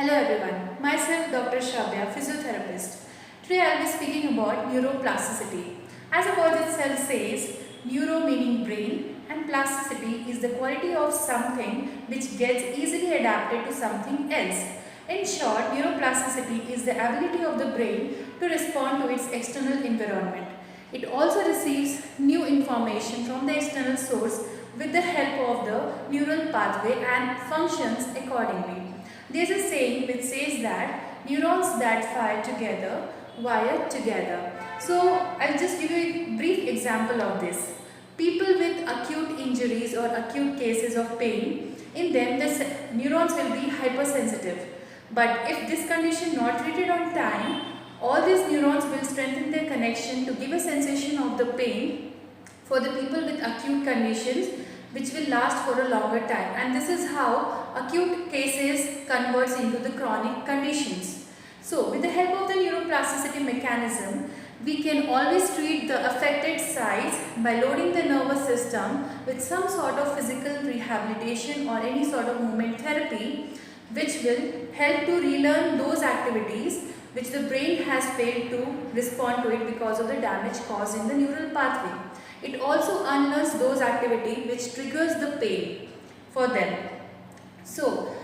Hello everyone, myself Dr. Shravya, physiotherapist. Today I will be speaking about neuroplasticity. As the word itself says, neuro meaning brain and plasticity is the quality of something which gets easily adapted to something else. In short, neuroplasticity is the ability of the brain to respond to its external environment. It also receives new information from the external source with the help of the neural pathway and functions accordingly. There is a saying which says that neurons that fire together wire together. So I'll just give you a brief example of this. People with acute injuries or acute cases of pain, in them the neurons will be hypersensitive. But if this condition not treated on time, all these neurons will strengthen their connection to give a sensation of the pain for the people with acute conditions which will last for a longer time, and this is how acute cases converts into the chronic conditions. So with the help of the neuroplasticity mechanism, we can always treat the affected sites by loading the nervous system with some sort of physical rehabilitation or any sort of movement therapy which will help to relearn those activities which the brain has failed to respond to it because of the damage caused in the neural pathway. It also unlearns those activities which triggers the pain for them. So,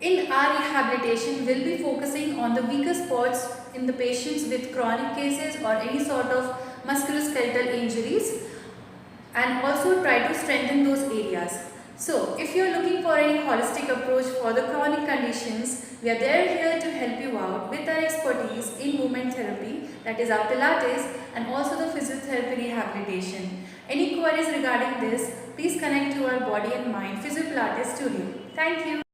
in our rehabilitation, we'll be focusing on the weaker spots in the patients with chronic cases or any sort of musculoskeletal injuries, and also try to strengthen those areas. So, if you are looking for any holistic approach for the chronic conditions, we are there here to help you out with our expertise in movement therapy, that is our Pilates, and also the physiotherapy rehabilitation. Any queries regarding this, please connect to our Body and Mind Physio Pilates studio. Thank you.